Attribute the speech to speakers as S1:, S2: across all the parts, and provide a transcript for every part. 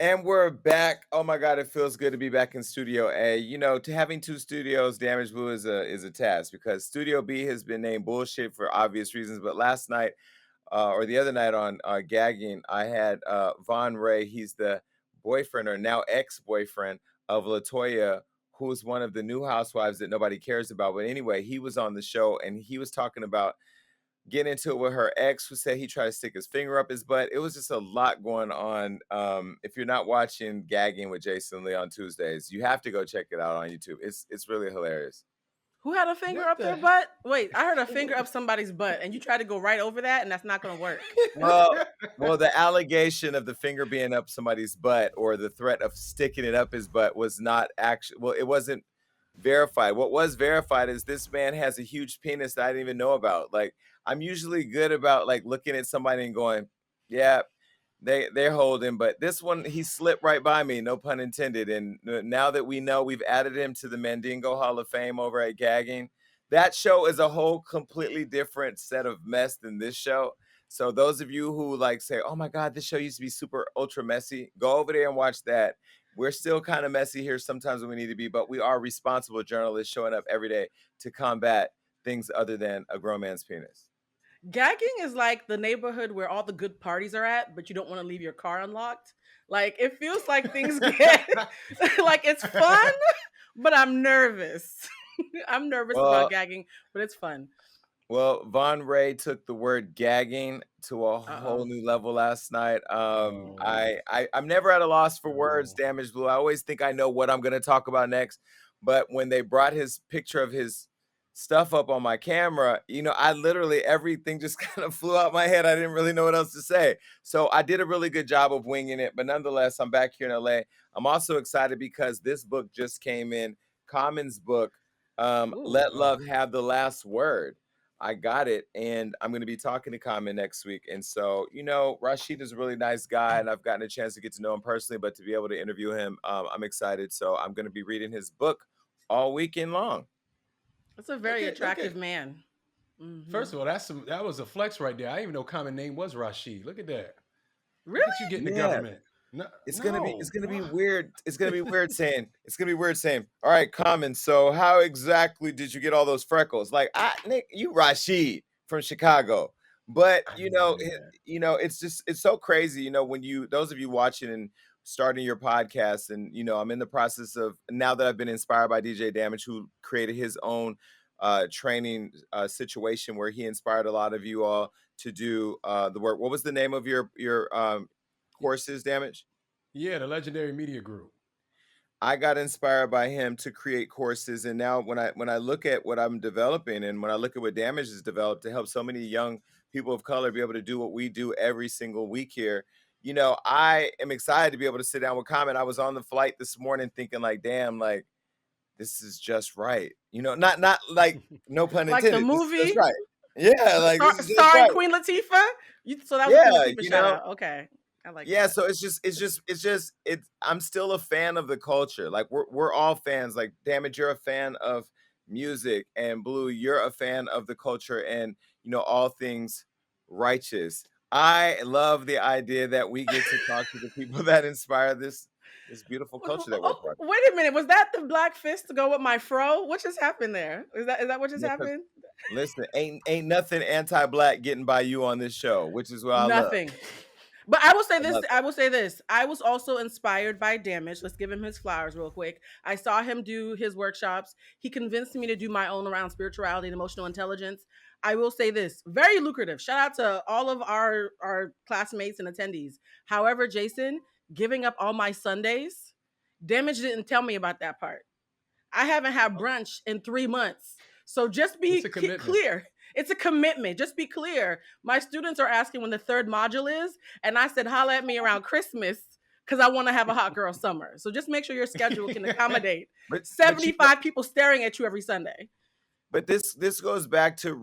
S1: And we're back. Oh my God, it feels good to be back in Studio A. To having two studios, Damage Blue is a task because Studio B has been named bullshit for obvious reasons. But last night, or the other night on Gagging, I had Von Ray. He's the boyfriend or now ex-boyfriend of Latoya, who's one of the new housewives that nobody cares about. But anyway, he was on the show and he was talking about get into it with her ex who said he tried to stick his finger up his butt. It was just a lot going on. If you're not watching Gagging with Jason Lee on Tuesdays, you have to go check it out on YouTube. It's really hilarious.
S2: Who had a finger
S3: What
S2: up
S3: the
S2: their
S3: heck?
S2: butt? Wait, I heard a finger up somebody's butt, and you try to go right over that, and that's not going to work.
S1: Well, well, the allegation of the finger being up somebody's butt or the threat of sticking it up his butt was not actually, well, it wasn't verified. What was verified is this man has a huge penis that I didn't even know about. Like, I'm usually good about like looking at somebody and going, yeah, they're holding, but this one he slipped right by me, no pun intended. And now that we know, we've added him to the Mandingo Hall of Fame over at Gagging. That show is a whole completely different set of mess than this show. So those of you who like say, "Oh my God, this show used to be super ultra messy," go over there and watch that. We're still kind of messy here sometimes when we need to be, but we are responsible journalists showing up every day to combat things other than a grown man's penis.
S2: Gagging is like the neighborhood where all the good parties are at, but you don't want to leave your car unlocked. Like it feels like things get like it's fun, but I'm nervous. I'm nervous about
S1: Well,
S2: gagging, but it's fun.
S1: Well, Von Ray took the word gagging to a
S2: Uh
S1: whole
S2: oh.
S1: new level last night.
S3: Oh,
S1: I'm never at a loss for words,
S3: no.
S1: Damage Blue. I always think I know what I'm going to talk about next, but when they brought his picture of his stuff up on my camera, I literally everything just kind of flew out my head. I didn't really know what else to say, so I did a really good job of winging it. But nonetheless, I'm back here in LA. I'm also excited because this book just came in, Common's book,
S2: Ooh.
S1: Let Love Have the Last Word. I got it, and I'm going to be talking to Common next week. And so, Rashid is a really nice guy, and I've gotten a chance to get to know him personally, but to be able to interview him, I'm excited. So I'm going to be reading his book all weekend long.
S2: That's a
S3: Look
S2: very
S3: at look
S2: attractive
S3: at.
S2: man.
S3: First of all, that was a flex right there. I didn't even know common name was Rashid. Look at that. Look at you
S2: Really?
S3: getting the
S1: Yeah,
S3: government. No,
S1: it's
S3: no.
S1: gonna be
S3: Wow.
S1: weird. It's gonna be weird saying, all right, Common. So how exactly did you get all those freckles? Like, Nick, you Rashid from Chicago. But it's so crazy. When those of you watching and starting your podcast, and I'm in the process of now that I've been inspired by DJ Damage, who created his own training situation where he inspired a lot of you all to do the work. What was the name of your courses, Damage?
S3: Yeah, the legendary media group.
S1: I got inspired by him to create courses, and now when I look at what I'm developing, and when I look at what Damage has developed to help so many young people of color be able to do what we do every single week here, I am excited to be able to sit down with Common. I was on the flight this morning thinking like, damn, like this is just right. Not like no pun
S2: Like the
S1: intended. This is just
S2: movie
S1: right. Yeah, like this is just
S2: starring
S1: right.
S2: Queen Latifah? So that was a Queen
S1: Yeah,
S2: Latifah shout out. Okay. I like
S1: Yeah,
S2: that.
S1: so it's I'm still a fan of the culture. Like we're all fans. Like Damage, you're a fan of music, and Blue, you're a fan of the culture and all things righteous. I love the idea that we get to talk to the people that inspire this beautiful culture that we're a
S2: Oh,
S1: part of.
S2: wait a minute. Was that the black fist to go with my fro? What just happened there? Is that what just
S1: Yeah, 'cause
S2: happened?
S1: listen, ain't nothing anti-black getting by you on this show, which is what I love.
S2: Nothing. But I will say
S1: I
S2: this.
S1: love
S2: I will say this. I was also inspired by Damage. Let's give him his flowers real quick. I saw him do his workshops. He convinced me to do my own around spirituality and emotional intelligence. I will say this. Very lucrative. Shout out to all of our classmates and attendees. However, Jason, giving up all my Sundays, Damage didn't tell me about that part. I haven't had brunch in 3 months. So just
S3: It's
S2: be
S3: a commitment.
S2: clear. It's a commitment. Just be clear. My students are asking when the third module is, and I said, holla at me around Christmas because I want to have a hot girl summer. So just make sure your schedule can accommodate
S1: but
S2: 75 people staring at you every Sunday.
S1: But this goes back to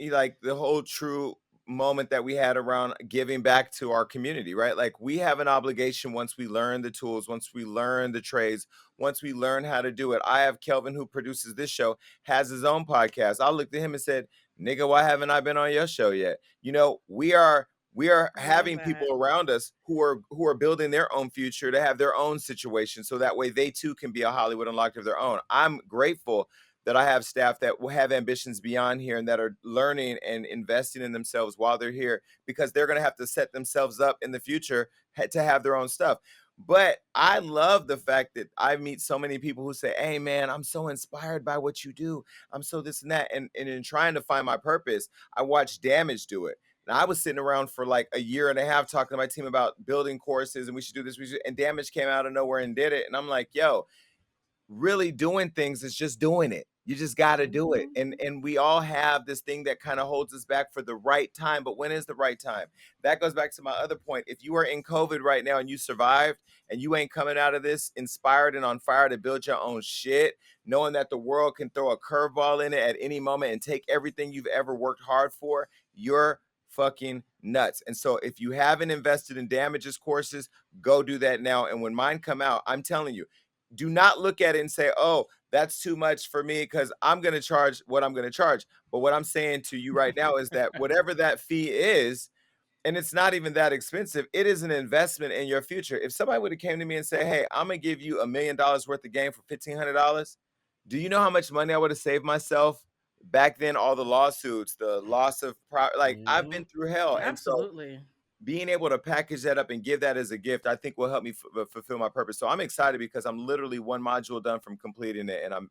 S1: like the whole true moment that we had around giving back to our community, right? Like we have an obligation once we learn the tools, once we learn the trades, once we learn how to do it. I have Kelvin, who produces this show, has his own podcast. I looked at him and said, "Nigga, why haven't I been on your show yet?" We are We are
S2: I love
S1: having people
S2: that.
S1: around us who are building their own future to have their own situation, so that way they too can be a Hollywood Unlocked of their own. I'm grateful that I have staff that will have ambitions beyond here and that are learning and investing in themselves while they're here, because they're going to have to set themselves up in the future to have their own stuff. But I love the fact that I meet so many people who say, "Hey man, I'm so inspired by what you do. I'm so this and that." And in trying to find my purpose, I watched Damage do it. And I was sitting around for like a year and a half talking to my team about building courses and we should do this, we should, and Damage came out of nowhere and did it. And I'm like, yo, really doing things is just doing it. You just got to do it.
S2: Mhm.
S1: And we all have this thing that kind of holds us back for the right time, but when is the right time? That goes back to my other point. If you are in COVID right now and you survived and you ain't coming out of this inspired and on fire to build your own shit, knowing that the world can throw a curveball in it at any moment and take everything you've ever worked hard for, you're fucking nuts. And so if you haven't invested in Damages courses, go do that now. And when mine come out, I'm telling you, do not look at it and say, "Oh, that's too much for me because I'm going to charge what I'm going to charge." But what I'm saying to you right now is that whatever that fee is, and it's not even that expensive, it is an investment in your future. If somebody would have came to me and said, "Hey, I'm going to give you $1 million worth of game for $1,500," do you know how much money I would have saved myself back then? All the lawsuits, the loss of like I've
S3: Hmm.
S1: been through hell. And so
S2: Absolutely.
S1: being able to package that up and give that as a gift, I think will help me fulfill my purpose. So I'm excited because I'm literally one module done from completing it, and I'm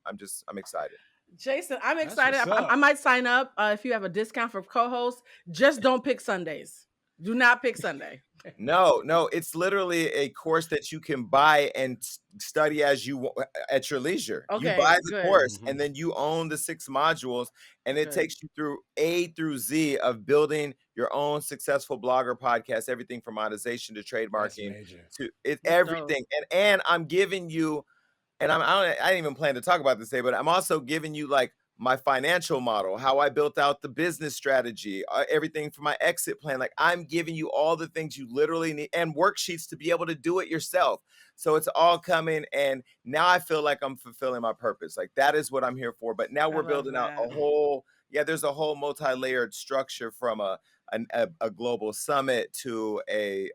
S1: excited.
S2: Jason, I'm
S3: That's
S2: excited.
S3: what's
S2: I
S3: up.
S2: might sign up if you have a discount for co-hosts. Just don't pick Sundays. Do not pick Sunday.
S1: No, no, it's literally a course that you can buy and study as you at your leisure. You
S2: Okay,
S1: buy the
S2: good,
S1: course
S3: Hmm.
S1: and then you own the 6 modules, and it
S2: good.
S1: takes you through A through Z of building your own successful blogger podcast, everything from monetization to
S3: That's
S1: trademarking
S3: major.
S1: to it,
S2: That's dope.
S1: everything. And I'm giving you, and I didn't even plan to talk about this today, but I'm also giving you like my financial model, how I built out the business strategy, everything for my exit plan. Like I'm giving you all the things you literally need and worksheets to be able to do it yourself. So it's all coming. And now I feel like I'm fulfilling my purpose. Like that is what I'm here for. But now
S2: I
S1: we're
S2: love
S1: building out a
S2: that.
S1: whole, yeah, there's a whole multi-layered structure from a global summit to a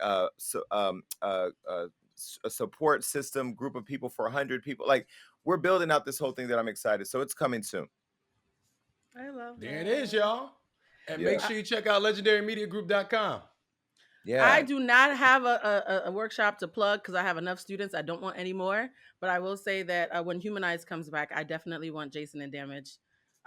S1: support system group of people for 100 people. Like we're building out this whole thing that I'm excited. So it's coming soon.
S2: I love
S3: There it is,
S2: that.
S3: y'all. And
S1: Yeah.
S3: make sure you check out legendarymediagroup.com.
S1: Yeah.
S2: I do not have a workshop to plug because I have enough students. I don't want any more. But I will say that when Humanize comes back, I definitely want Jason and Damage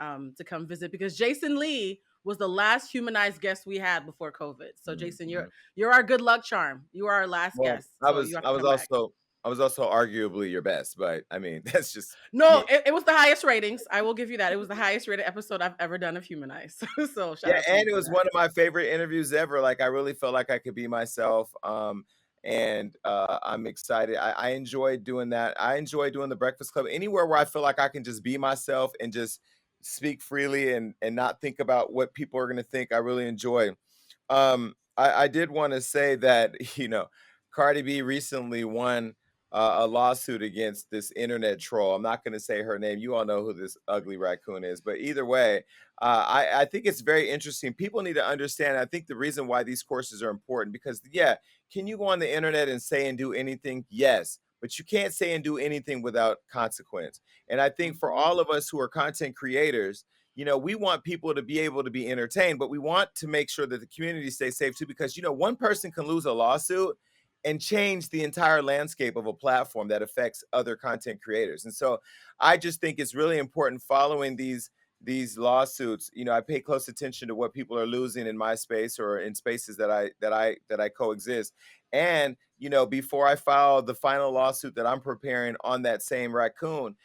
S2: to come visit because Jason Lee was the last humanized guest we had before COVID. So Jason,
S1: Mhm.
S2: you're our good luck charm. You are our last
S1: Well,
S2: guest. So you have
S1: I
S2: to
S1: was
S2: come back.
S1: also I was also arguably your best, but I mean that's just
S2: No,
S1: me.
S2: it was the highest ratings. I will give you that. It was the highest rated episode I've ever done of Humanize. So shout
S1: Yeah,
S2: out to you
S1: and it
S2: for
S1: was
S2: that.
S1: one of my favorite interviews ever. Like I really felt like I could be myself. And I'm excited. I enjoy doing that. I enjoy doing the Breakfast Club anywhere where I feel like I can just be myself and just speak freely and not think about what people are going to think. I really enjoy. I did want to say that Cardi B recently won a lawsuit against this internet troll. I'm not going to say her name. You all know who this ugly raccoon is, but either way, I think it's very interesting. People need to understand. I think the reason why these courses are important because, yeah, can you go on the internet and say and do anything? Yes, but you can't say and do anything without consequence. And I think for
S2: Mhm.
S1: all of us who are content creators, we want people to be able to be entertained, but we want to make sure that the community stays safe too, because, one person can lose a lawsuit and change the entire landscape of a platform that affects other content creators. And so I just think it's really important following these lawsuits. I pay close attention to what people are losing in my space or in spaces that I coexist. And before I file the final lawsuit that I'm preparing on that same raccoon,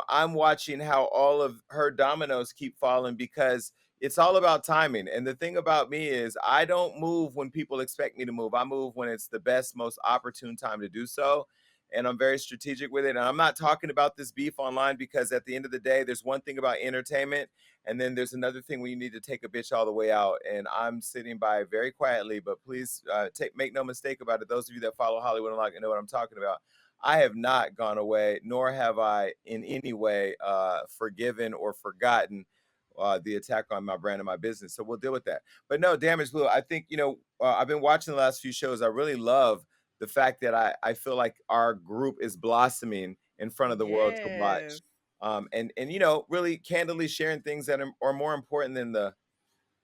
S1: I'm watching how all of her dominoes keep falling because it's all about timing. And the thing about me is I don't move when people expect me to move. I move when it's the best, most opportune time to do so. And I'm very strategic with it. And I'm not talking about this beef online because at the end of the day, there's one thing about entertainment. And then there's another thing when you need to take a bitch all the way out. And I'm sitting by very quietly, but please make no mistake about it. Those of you that follow Hollywood Unlocked and know what I'm talking about. I have not gone away, nor have I in any way forgiven or forgotten the attack on my brand and my business. So we'll deal with that. But no, Damage Blue, I think, I've been watching the last few shows. I really love the fact that I feel like our group is blossoming in front of the world to
S2: Yes.
S1: watch. And really candidly sharing things that are more important than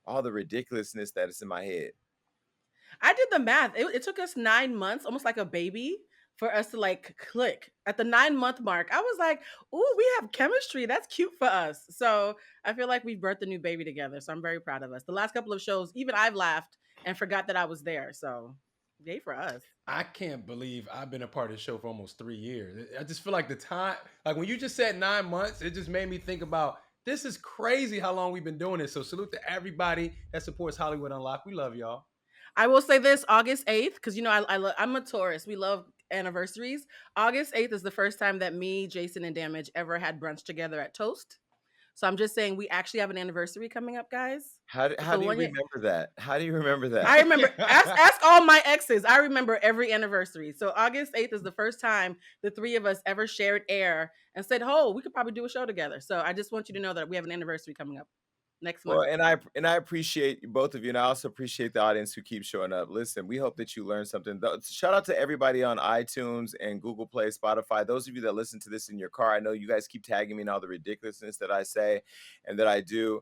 S1: all the ridiculousness that is in my head.
S2: I did the math. It took us 9 months, almost like a baby, for us to like click. At the 9 month mark, I was like, "Ooh, we have chemistry. That's cute for us." So I feel like we've birthed a new baby together. So I'm very proud of us. The last couple of shows, even I've laughed and forgot that I was there. So yay for us.
S3: I can't believe I've been a part of the show for almost 3 years. I just feel like the time, like when you just said 9 months, it just made me think about this is crazy how long we've been doing this. So salute to everybody that supports Hollywood Unlocked. We love y'all.
S2: I will say this: August 8th, because I'm a Taurus. We love anniversaries. August 8th is the first time that me, Jason, and Damage ever had brunch together at Toast. So I'm just saying we actually have an anniversary coming up, guys.
S1: How
S2: For
S1: do you
S2: 1 year.
S1: remember that? How do you remember that?
S2: I remember, ask all my exes. I remember every anniversary. So August 8th is the first time the three of us ever shared air and said, "Oh, we could probably do a show together." So I just want you to know that we have an anniversary coming up next
S1: Well,
S2: month.
S1: and I appreciate both of you, and I also appreciate the audience who keeps showing up. Listen, we hope that you learned something. Shout out to everybody on iTunes and Google Play, Spotify. Those of you that listen to this in your car, I know you guys keep tagging me in all the ridiculousness that I say and that I do.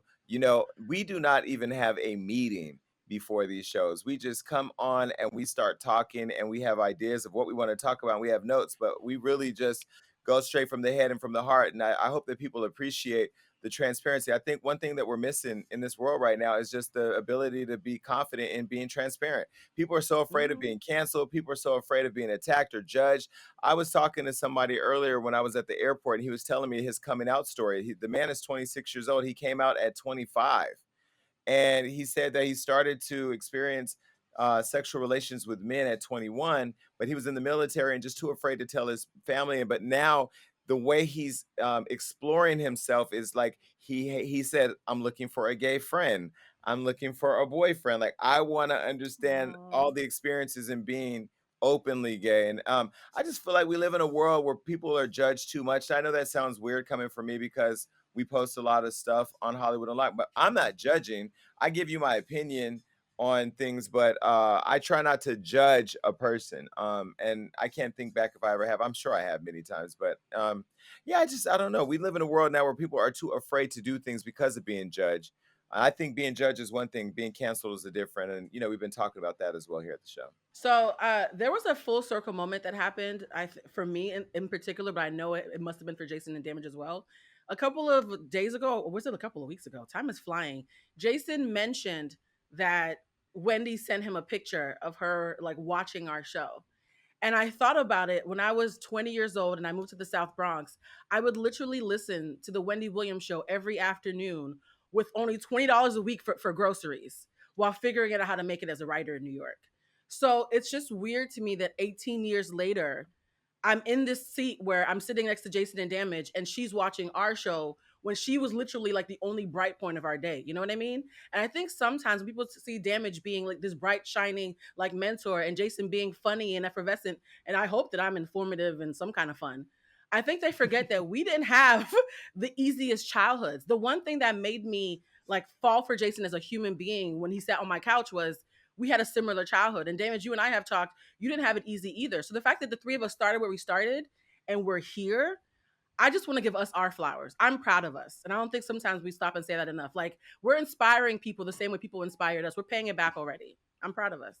S1: We do not even have a meeting before these shows. We just come on and we start talking, and we have ideas of what we want to talk about. And we have notes, but we really just go straight from the head and from the heart. And I hope that people appreciate the transparency. I think one thing that we're missing in this world right now is just the ability to be confident in being transparent. People are so afraid of
S2: Mhm.
S1: being canceled. People are so afraid of being attacked or judged. I was talking to somebody earlier when I was at the airport, and he was telling me his coming out story. The man is 26 years old. He came out at 25, and he said that he started to experience sexual relations with men at 21, but he was in the military and just too afraid to tell his family. But now the way he's exploring himself is like he said, "I'm looking for a gay friend. I'm looking for a boyfriend. Like I want to understand
S2: Aw.
S1: all the experiences in being openly gay." And I just feel like we live in a world where people are judged too much. I know that sounds weird coming from me because we post a lot of stuff on Hollywood Unlocked, but I'm not judging. I give you my opinion on things, but I try not to judge a person. And I can't think back if I ever have. I'm sure I have many times, but yeah, I don't know. We live in a world now where people are too afraid to do things because of being judged. I think being judged is one thing, being canceled is a different. And we've been talking about that as well here at the show.
S2: So there was a full circle moment that happened for me in particular, but I know it must have been for Jason and Damage as well. A couple of days ago, or was it a couple of weeks ago? Time is flying. Jason mentioned that Wendy sent him a picture of her like watching our show. And I thought about it when I was 20 years old and I moved to the South Bronx. I would literally listen to the Wendy Williams show every afternoon with only $20 a week for groceries while figuring out how to make it as a writer in New York. So it's just weird to me that 18 years later, I'm in this seat where I'm sitting next to Jason and Damage, and she's watching our show when she was literally like the only bright point of our day. You know what I mean? And I think sometimes when people see Damage being like this bright, shining like mentor, and Jason being funny and effervescent, and I hope that I'm informative and some kind of fun. I think they forget that we didn't have the easiest childhoods. The one thing that made me like fall for Jason as a human being when he sat on my couch was we had a similar childhood. And Damage, you and I have talked, you didn't have it easy either. So the fact that the three of us started where we started and we're here, I just want to give us our flowers. I'm proud of us. And I don't think sometimes we stop and say that enough. Like we're inspiring people the same way people inspired us. We're paying it back already. I'm proud of us.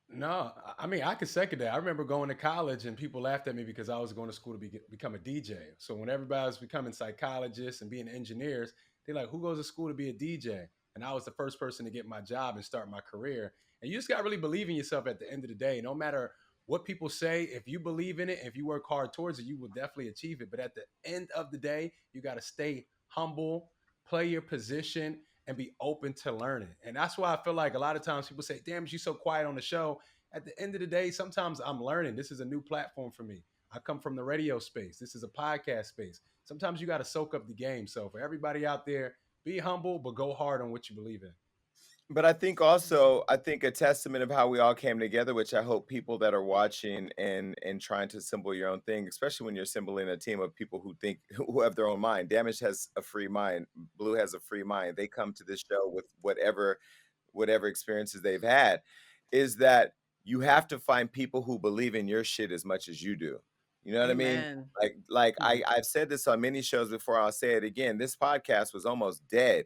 S3: No, I mean I could second that. I remember going to college and people laughed at me because I was going to school to become a DJ. So when everybody was becoming psychologists and being engineers, they're like, "Who goes to school to be a DJ?" And I was the first person to get my job and start my career. And you just got to really believe in yourself at the end of the day. No matter what people say, if you believe in it, if you work hard towards it, you will definitely achieve it. But at the end of the day, you got to stay humble, play your position, and be open to learning. And that's why I feel like a lot of times people say, "Damn, you're so quiet on the show." At the end of the day, sometimes I'm learning. This is a new platform for me. I come from the radio space. This is a podcast space. Sometimes you got to soak up the game. So for everybody out there, be humble, but go hard on what you believe in.
S1: But I think also, I think a testament of how we all came together, which I hope people that are watching and trying to assemble your own thing, especially when you're assembling a team of people who think who have their own mind. Damage has a free mind. Blue has a free mind. They come to this show with whatever experiences they've had, is that you have to find people who believe in your shit as much as you do. You know what I mean?
S2: Amen.
S1: Like
S3: Mhm.
S1: I've said this on many shows before. I'll say it again. This podcast was almost dead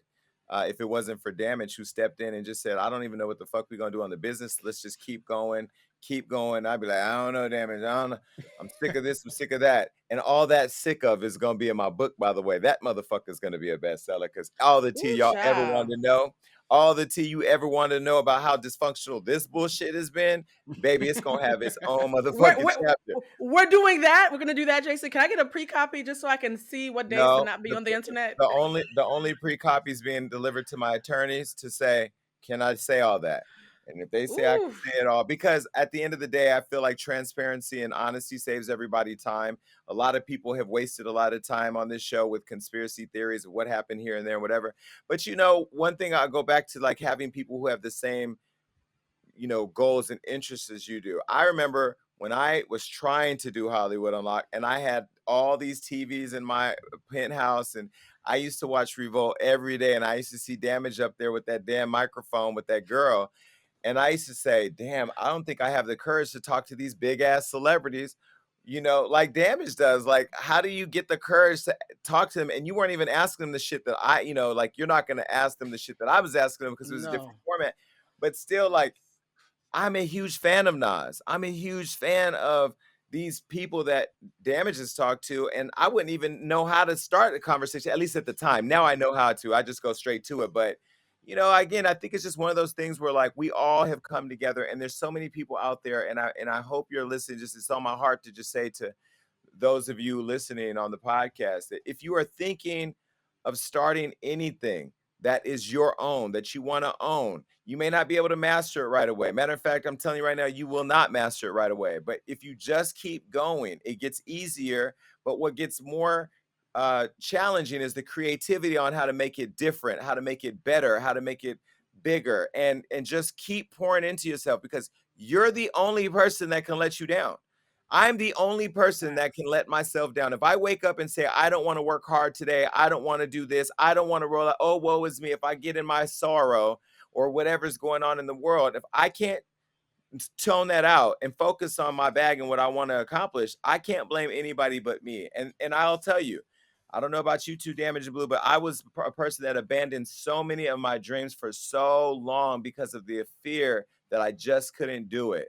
S1: if it wasn't for Damage, who stepped in and just said, "I don't even know what the fuck we're gonna do on the business. Let's just keep going, keep going." I'd be like, "I don't know, Damage. I don't know. I'm sick of this. I'm sick of that." And all that sick of is gonna be in my book, by the way. That motherfucker is gonna be a bestseller because all the tea
S2: Ooh,
S1: y'all ever wanted
S2: child.
S1: to know, all the tea you ever wanted to know about how dysfunctional this bullshit has been, baby, it's gonna have its own
S2: We're,
S1: motherfucking
S2: we're,
S1: chapter.
S2: we're doing that. We're gonna do that, Jason. Can I get a pre-copy just so I can see what days to
S1: No,
S2: not be on the internet?
S1: the only pre-copies being delivered to my attorneys to say, can I say all that? And if they say I can
S2: Ooh,
S1: say it all, because at the end of the day, I feel like transparency and honesty saves everybody time. A lot of people have wasted a lot of time on this show with conspiracy theories of what happened here and there, whatever. But you know, one thing I'll go back to, like having people who have the same, you know, goals and interests as you do. I remember when I was trying to do Hollywood Unlocked and I had all these TVs in my penthouse and I used to watch Revolt every day and I used to see Damage up there with that damn microphone with that girl. And I used to say, damn, I don't think I have the courage to talk to these big ass celebrities, you know, like Damage does. Like, how do you get the courage to talk to them? And you weren't even asking them the shit that I, you know, like you're not going to ask them the shit that I was asking them because it was a different
S2: no.
S1: format. But still, like, I'm a huge fan of Nas. I'm a huge fan of these people that Damage has talked to, and I wouldn't even know how to start a conversation, at least at the time. Now I know how to. I just go straight to it. But you know, again, I think it's just one of those things where like we all have come together, and there's so many people out there, and I hope you're listening. Just it's on my heart to just say to those of you listening on the podcast that if you are thinking of starting anything that is your own, that you want to own, you may not be able to master it right away. Matter of fact, I'm telling you right now, you will not master it right away. But if you just keep going, it gets easier. But what gets more challenging is the creativity on how to make it different, how to make it better, how to make it bigger, and just keep pouring into yourself because you're the only person that can let you down. I'm the only person that can let myself down. If I wake up and say, I don't want to work hard today, I don't want to do this, I don't want to roll out, oh, woe is me. If I get in my sorrow or whatever's going on in the world, if I can't tone that out and focus on my bag and what I want to accomplish, I can't blame anybody but me. And I'll tell you, I don't know about you two, Damage Blue, but I was a person that abandoned so many of my dreams for so long because of the fear that I just couldn't do it.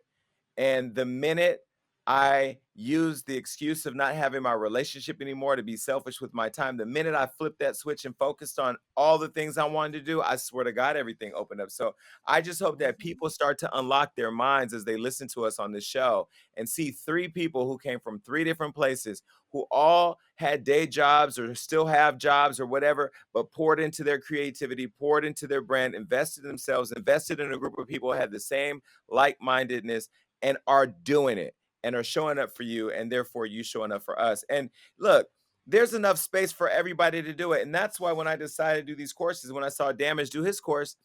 S1: And the minute I used the excuse of not having my relationship anymore to be selfish with my time, the minute I flipped that switch and focused on all the things I wanted to do, I swear to God, everything opened up. So I just hope that
S2: Mhm.
S1: people start to unlock their minds as they listen to us on this show and see three people who came from three different places, who all had day jobs or still have jobs or whatever, but poured into their creativity, poured into their brand, invested in themselves, invested in a group of people who had the same like-mindedness and are doing it and are showing up for you and therefore you showing up for us. And look, there's enough space for everybody to do it. And that's why when I decided to do these courses, when I saw Damage do his course,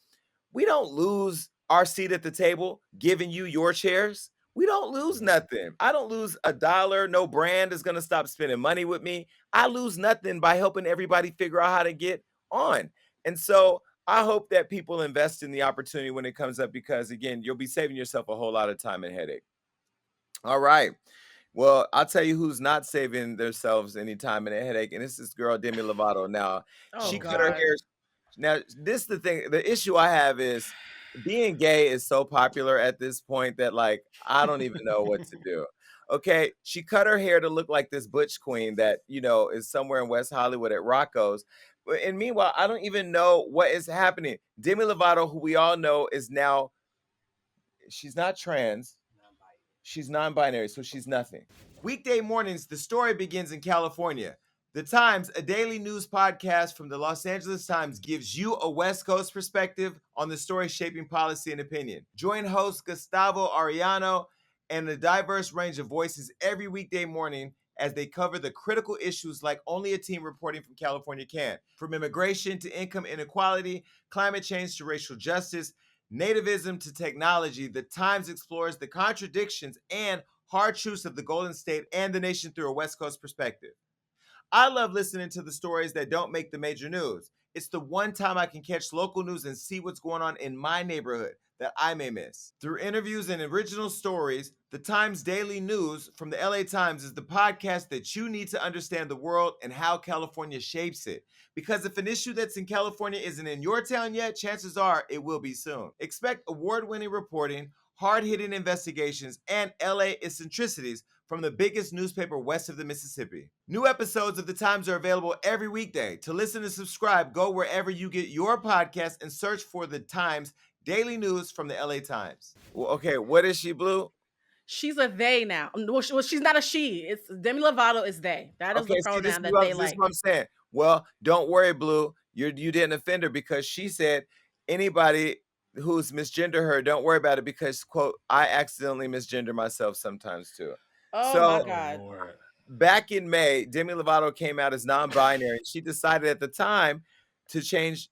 S1: we don't lose our seat at the table giving you your chairs. We don't lose
S3: Mhm.
S1: nothing. I don't lose a dollar. No brand is going to stop spending money with me. I lose nothing by helping everybody figure out how to get on. And so I hope that people invest in the opportunity when it comes up because, again, you'll be saving yourself a whole lot of time and headache. All right. Well, I'll tell you who's not saving themselves any time and a headache, and this is girl Demi Lovato. Now,
S2: Oh
S1: she cut her
S2: God.
S1: hair. Now, this is the thing. The issue I have is being gay is so popular at this point that like I don't even know what to do. Okay, she cut her hair to look like this butch queen that you know is somewhere in West Hollywood at Rocco's. And meanwhile, I don't even know what is happening. Demi Lovato, who we all know, is now she's not trans. She's non binary, so she's nothing. Weekday mornings, the story begins in California. The Times, a daily news podcast from the Los Angeles Times, gives you a West Coast perspective on the story shaping policy and opinion. Join host Gustavo Arellano and a diverse range of voices every weekday morning as they cover the critical issues like only a team reporting from California can. From immigration to income inequality, climate change to racial justice, nativism to technology, the Times explores the contradictions and hard truths of the Golden State and the nation through a West Coast perspective. I love listening to the stories that don't make the major news. It's the one time I can catch local news and see what's going on in my neighborhood that I may miss. Through interviews and original stories, the Times Daily News from the LA Times is the podcast that you need to understand the world and how California shapes it. Because if an issue that's in California isn't in your town yet, chances are it will be soon. Expect award-winning reporting, hard-hitting investigations, and LA eccentricities from the biggest newspaper west of the Mississippi. New episodes of The Times are available every weekday. To listen and subscribe, go wherever you get your podcast and search for The Times Daily News from the LA Times. Well, okay, what is she, Blue?
S2: She's a they now. Well, she's not a she. It's Demi Lovato is they. That is the pronoun that they
S1: this is
S2: like.
S1: what I'm saying. Well, don't worry, Blue. You didn't offend her because she said anybody who's misgender her, don't worry about it because, quote, I accidentally misgender myself sometimes too.
S2: Oh my God.
S3: Lord.
S1: Back in May, Demi Lovato came out as non-binary. She decided at the time to change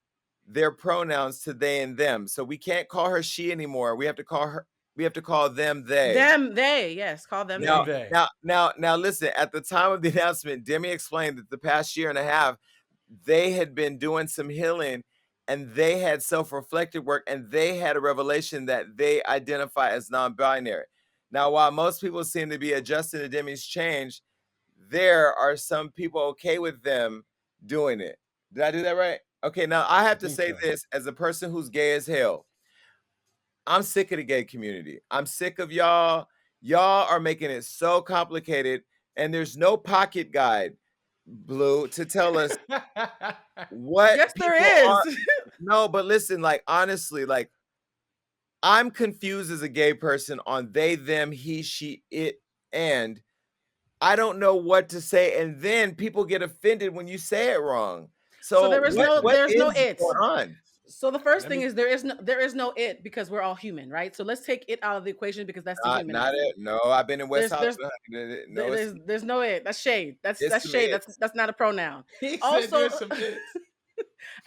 S1: their pronouns to they and them. So we can't call her she anymore. We have to call them they.
S2: Them they, yes, call them
S1: Now,
S2: they.
S1: now listen, at the time of the announcement, Demi explained that the past year and a half, they had been doing some healing and they had self-reflective work and they had a revelation that they identify as non-binary. Now, while most people seem to be adjusting to Demi's change, there are some people okay with them doing it. Did I do that right? Okay, now I have to say this as a person who's gay as hell. I'm sick of the gay community. I'm sick of y'all. Y'all are making it so complicated, and there's no pocket guide, Blue, to tell us what
S2: Yes,
S1: people
S2: there
S1: are.
S2: is.
S1: No, but listen, like honestly, like I'm confused as a gay person on they, them, he, she, it, and I don't know what to say, and then people get offended when you say it wrong.
S2: So
S1: So
S2: there is
S1: what
S2: there's no
S1: is
S2: it.
S1: going on?
S2: So the first
S3: Let
S2: thing
S3: me-
S2: is there is no it because we're all human, right? So let's take it out of the equation because that's
S1: Not
S2: dehumanizing.
S1: it. No, I've been in West
S2: There's
S1: Hollywood. No, it's
S2: there's no it. That's shade.
S1: it's
S2: That's
S1: some
S2: shade.
S1: it's.
S2: That's not a pronoun.
S3: He said
S2: Also,
S3: there's some hits.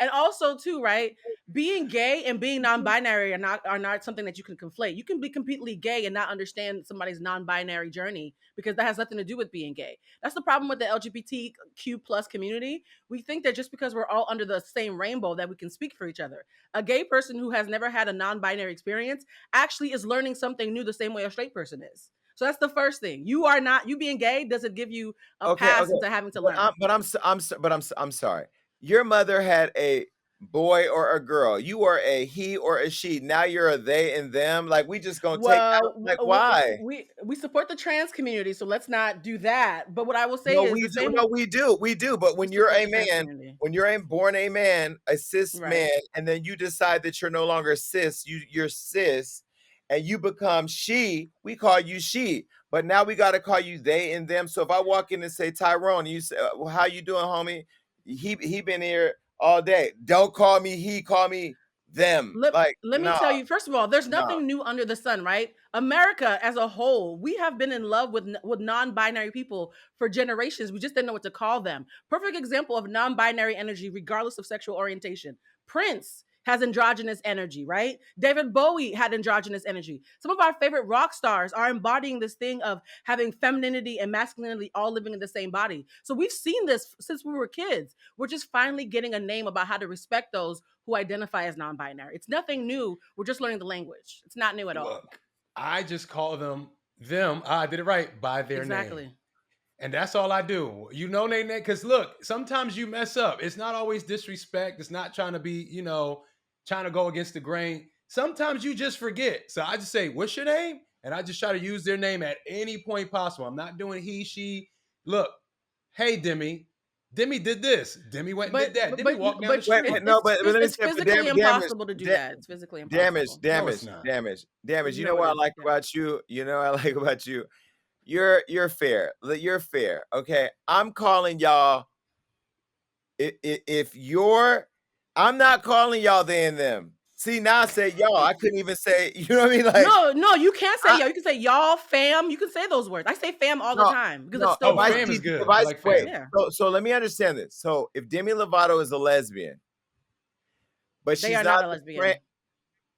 S2: and also too, right? Being gay and being non-binary are not something that you can conflate. You can be completely gay and not understand somebody's non-binary journey because that has nothing to do with being gay. That's the problem with the LGBTQ plus community. We think that just because we're all under the same rainbow that we can speak for each other. A gay person who has never had a non-binary experience actually is learning something new the same way a straight person is. So that's the first thing. You being gay doesn't give you a
S1: Okay,
S2: pass
S1: okay.
S2: into having to learn.
S1: I'm sorry. Your mother had a boy or a girl. You are a he or a she. Now you're a they and them. Like we just gonna take out.
S2: Well,
S1: Like why?
S2: we support the trans community, so let's not do that. But what I will say
S1: No,
S2: is
S1: we
S2: the
S1: do.
S2: same.
S1: No, we do. But
S2: We
S1: when you're
S2: support
S1: a
S2: the trans
S1: man,
S2: community,
S1: when you're born a man, a cis
S2: right?
S1: man, and then you decide that you're no longer cis, you're cis, and you become she, we call you she. But now we got to call you they and them. So if I walk in and say Tyrone, and you say, well, "How you doing, homie?" He been here all day. Don't call me he, call me them. Like
S2: Let me
S1: nah,
S2: tell you, first of all, there's
S1: nah.
S2: nothing new under the sun, right? America as a whole, we have been in love with non-binary people for generations. We just didn't know what to call them. Perfect example of non-binary energy, regardless of sexual orientation. Prince has androgynous energy, right? David Bowie had androgynous energy. Some of our favorite rock stars are embodying this thing of having femininity and masculinity all living in the same body. So we've seen this since we were kids. We're just finally getting a name about how to respect those who identify as non-binary. It's nothing new. We're just learning the language. It's not new at all.
S3: Look, I just call them. I did it right by their
S2: Exactly.
S3: name. And that's all I do. You know their name. Because look, sometimes you mess up. It's not always disrespect. It's not trying to be, trying to go against the grain. Sometimes you just forget. So I just say, what's your name? And I just try to use their name at any point possible. I'm not doing he, she. Look, hey, Demi. Demi did this. Demi went and did that. Demi walked down the street.
S1: Wait, no, but let me
S2: it's
S1: say,
S2: physically impossible to do that. It's physically impossible.
S1: damage. You
S2: No,
S1: know what
S2: it
S1: I
S2: is.
S1: like
S2: Yeah.
S1: about you? You know what I like about you? You're fair. You're fair. Okay. I'm calling y'all. If you're, I'm not calling y'all they and them. See, now I say y'all. I couldn't even say. You know what I mean? Like,
S2: No, you can't say
S1: I,
S2: yo. You can say y'all, fam. You can say those words. I say fam all the
S1: no,
S2: time because it's
S1: no.
S2: still
S1: If
S3: Oh,
S1: I
S3: fam
S2: fun.
S3: is
S1: see, if
S3: good. I
S1: I
S3: like
S1: wait,
S3: fam.
S2: Yeah,
S1: so let me understand this. So if Demi Lovato is a lesbian, but
S2: they
S1: she's
S2: are
S1: not
S2: not a
S1: the friend.
S2: lesbian.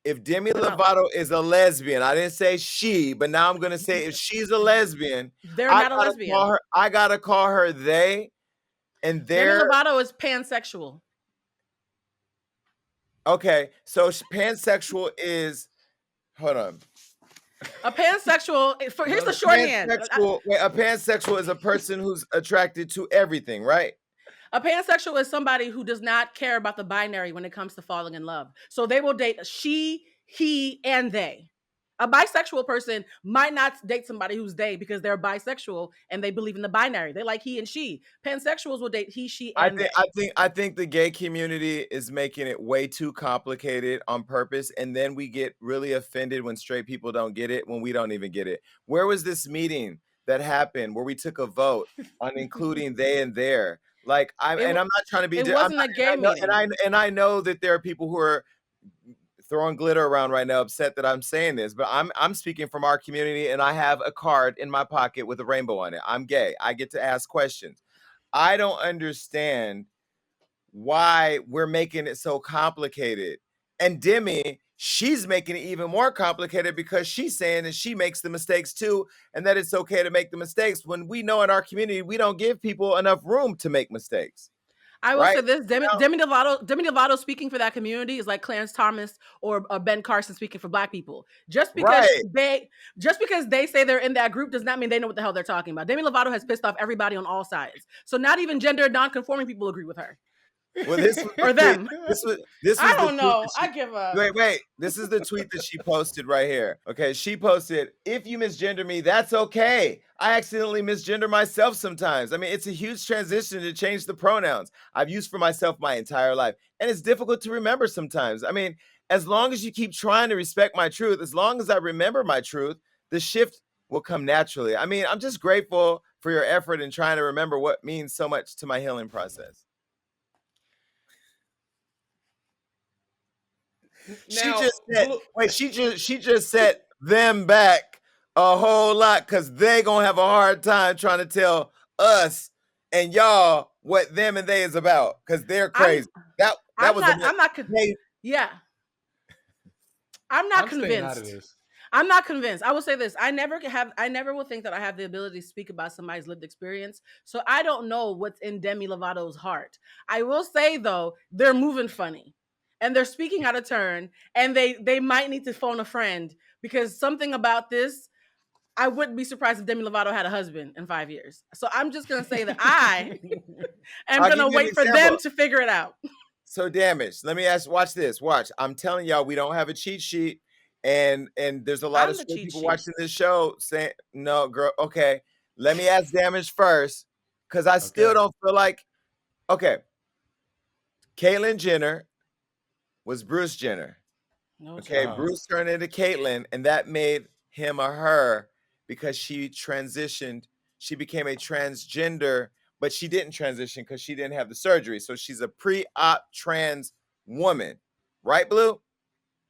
S1: If Demi
S2: They're not.
S1: Lovato is a lesbian, I didn't say she, but now I'm gonna say if she's a lesbian,
S2: They're
S1: I
S2: not a
S1: gotta call
S2: lesbian.
S1: her. I gotta call her they and
S2: Demi
S1: their.
S2: Lovato is pansexual.
S1: Okay, so pansexual is. Hold on.
S2: A pansexual. Here's the
S3: Brother.
S2: shorthand.
S1: A pansexual is a person who's attracted to everything, right?
S2: A pansexual is somebody who does not care about the binary when it comes to falling in love. So they will date she, he, and they. A bisexual person might not date somebody who's they because they're bisexual and they believe in the binary. They like he and she. Pansexuals will date he, she,
S1: I
S2: and
S1: think
S2: they.
S1: I think I think the gay community is making it way too complicated on purpose, and then we get really offended when straight people don't get it when we don't even get it. Where was this meeting that happened where we took a vote on including they and their? Like I'm,
S2: It
S1: and I'm not trying to be.
S2: it
S1: I'm not,
S2: wasn't a gay
S1: and I know,
S2: meeting.
S1: and I know that there are people who are throwing glitter around right now, upset that I'm saying this, but I'm speaking from our community, and I have a card in my pocket with a rainbow on it. I'm gay. I get to ask questions. I don't understand why we're making it so complicated. And Demi, she's making it even more complicated because she's saying that she makes the mistakes too, and that it's okay to make the mistakes when we know in our community we don't give people enough room to make mistakes,
S2: I will
S1: right?
S2: say this:
S1: Now,
S2: Demi Lovato speaking for that community is like Clarence Thomas or Ben Carson speaking for Black people.
S1: right.
S2: Just because they say they're in that group does not mean they know what the hell they're talking about. Demi Lovato has pissed off everybody on all sides, so not even gender non-conforming people agree with her
S1: Well, this was the
S2: or
S1: tweet.
S2: them.
S1: This
S2: I
S1: was the
S2: don't
S1: tweet
S2: know.
S1: that
S2: I
S1: she.
S2: give up.
S1: Wait. This is the tweet that she posted right here. Okay, she posted, "If you misgender me, that's okay. I accidentally misgender myself sometimes. I mean, it's a huge transition to change the pronouns I've used for myself my entire life, and it's difficult to remember sometimes. I mean, as long as you keep trying to respect my truth, as long as I remember my truth, the shift will come naturally. I mean, I'm just grateful for your effort in trying to remember what means so much to my healing process." She
S3: Now,
S1: just said,
S3: blue.
S1: wait, she just set them back a whole lot because they gonna have a hard time trying to tell us and y'all what them and they is about because they're
S2: I'm
S1: crazy. That
S2: I'm
S1: was a
S2: not I'm not
S1: hey,
S2: yeah. I'm not
S3: I'm staying out of
S2: convinced.
S3: this.
S2: I'm not convinced. I will say this. I never will think that I have the ability to speak about somebody's lived experience. So I don't know what's in Demi Lovato's heart. I will say though, they're moving funny. And they're speaking out of turn. And they might need to phone a friend because something about this, I wouldn't be surprised if Demi Lovato had a husband in 5 years. So I'm just gonna say that I am
S1: I'll give
S2: gonna
S1: you an
S2: wait for them
S1: example.
S2: to figure it out.
S1: So damaged. Let me ask, watch this. Watch. I'm telling y'all, we don't have a cheat sheet. And there's a lot of
S2: I'm the
S1: straight
S2: cheat
S1: people
S2: sheet.
S1: watching this show saying, no, girl, okay. Let me ask damage first. Cause I still
S3: Okay.
S1: don't feel like, okay, Caitlyn Jenner was Bruce Jenner.
S2: No
S1: Okay,
S3: Uh-huh.
S2: child.
S1: Bruce turned into Caitlyn, and that made him or her because she transitioned. She became a transgender, but she didn't transition because she didn't have the surgery. So she's a pre-op trans woman, right, Blue?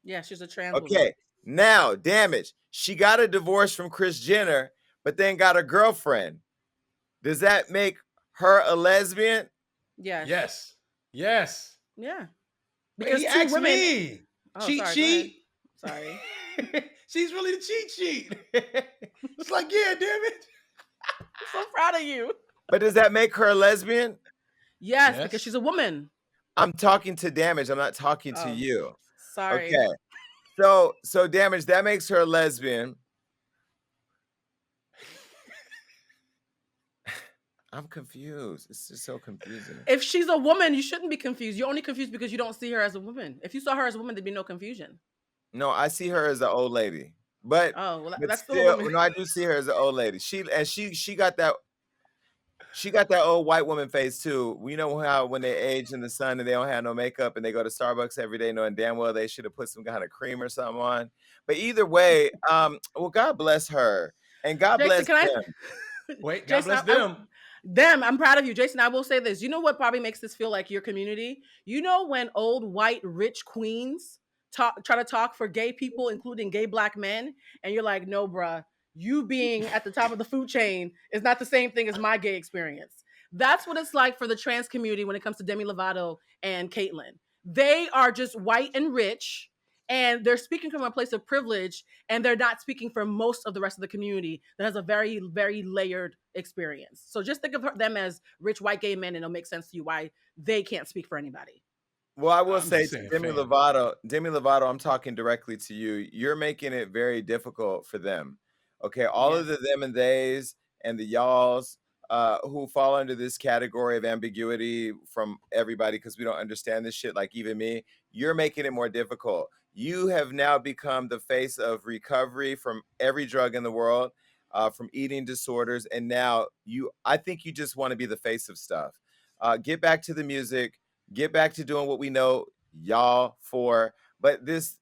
S2: Yeah, she's a trans woman.
S1: Okay, now damage. She got a divorce from Chris Jenner, but then got a girlfriend. Does that make her a lesbian?
S2: Yes.
S3: Yes. Yes.
S2: Yeah.
S3: Wait,
S2: Because
S3: he
S2: two
S3: asked
S2: women.
S3: me.
S2: Oh,
S3: Cheat
S2: sorry. Go ahead.
S3: sheet.
S2: Sorry.
S3: She's really the cheat sheet. It's like, yeah, damn it.
S2: I'm so proud of you.
S1: But does that make her a lesbian?
S2: Yes, because
S3: Yes.
S2: she's a woman.
S1: I'm talking to damage. I'm not talking to
S2: Oh,
S1: you.
S2: sorry.
S1: Okay. So damage, that makes her a lesbian. I'm confused. It's just so confusing.
S2: If she's a woman, you shouldn't be confused. You're only confused because you don't see her as a woman. If you saw her as a woman, there'd be no confusion.
S1: No, I see her as an old lady. But
S2: Oh, well,
S1: but
S2: that's still a
S1: still,
S2: woman.
S1: no, I do see her as an old lady. She got that old white woman face too. You know how when they age in the sun and they don't have no makeup and they go to Starbucks every day knowing damn well they should have put some kind of cream or something on. But either way, well, God bless her and God
S2: Jason,
S1: bless
S2: can I?
S1: them.
S3: Wait, God
S2: Jason,
S3: bless them.
S2: them. I'm proud of you, Jason. I will say this. You know what probably makes this feel like your community? You know when old white rich queens try to talk for gay people, including gay black men, and you're like, no, bruh, you being at the top of the food chain is not the same thing as my gay experience. That's what it's like for the trans community when it comes to Demi Lovato and Caitlyn. They are just white and rich, and they're speaking from a place of privilege, and they're not speaking for most of the rest of the community that has a very, very layered experience. So just think of them as rich white gay men, and it'll make sense to you why they can't speak for anybody.
S1: Well, I will
S3: I'm
S1: say
S3: just
S1: to
S3: saying,
S1: Demi
S3: fam.
S1: Lovato, Demi Lovato, I'm talking directly to you. You're making it very difficult for them. Okay, all of
S2: Yes.
S1: the them and theys and the y'alls who fall under this category of ambiguity from everybody because we don't understand this shit, like even me. You're making it more difficult. You have now become the face of recovery from every drug in the world, from eating disorders, and now I think you just want to be the face of stuff. Get back to the music, get back to doing what we know y'all for. But this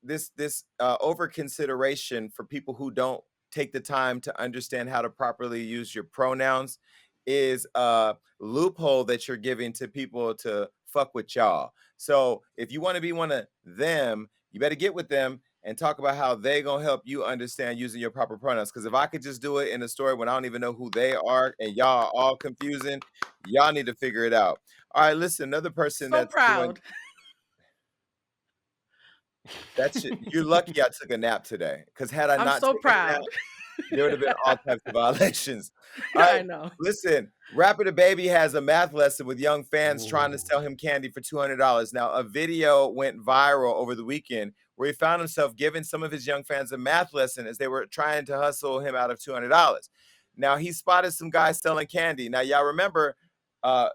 S1: over consideration for people who don't take the time to understand how to properly use your pronouns is a loophole that you're giving to people to fuck with y'all. So if you want to be one of them, you better get with them and talk about how they gonna help you understand using your proper pronouns. Because if I could just do it in a story when I don't even know who they are and y'all are all confusing, y'all need to figure it out. All right, listen, another person
S2: So
S1: that's doing
S2: proud.
S1: that shit. You're lucky I took a nap today, because had I
S2: I'm
S1: not
S2: so
S1: taken a nap,
S2: proud.
S1: there would have been all types of violations. All
S2: I
S1: right,
S2: know.
S1: listen, rapper DaBaby has a math lesson with young fans trying to
S3: Ooh.
S1: sell him candy for $200. Now, a video went viral over the weekend where he found himself giving some of his young fans a math lesson as they were trying to hustle him out of $200. Now, he spotted some guys selling candy. Now, y'all remember uh,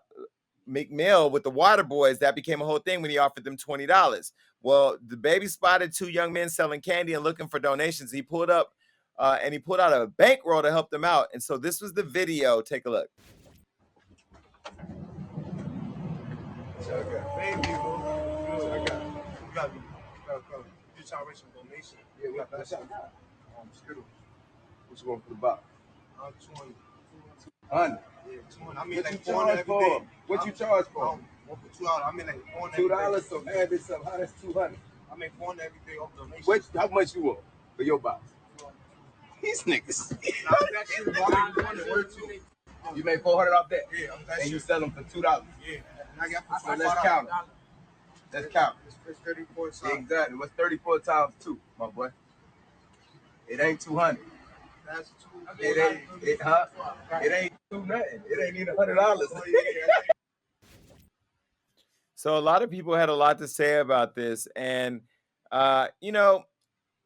S1: McMill with the Water Boys, that became a whole thing when he offered them $20. Well, DaBaby spotted two young men selling candy and looking for donations. He pulled up and he pulled out a bankroll to help them out. And so this was the video. Take a look.
S4: So I got baby, bro. So I got you got me. You trying to raise some donation? Yeah, we got that. Skittle. What you want for the box? 200. 200. Yeah, 200. I mean, what like you charge for? What you charge for? For $2. I mean, like $4. So add this up. How that's 200? I mean, $4 every day off donation. Which? How much you want for your box? These niggas. You made 400 off that? Yeah, and you sell them for $2. Yeah. And I got so let's count it. Let's count. It's 34 times. Exactly. What's 34 times 2, my boy? It ain't 200. That's 2. It ain't. It ain't 2 nothing. It ain't even $100.
S1: So a lot of people had a lot to say about this. And, you know,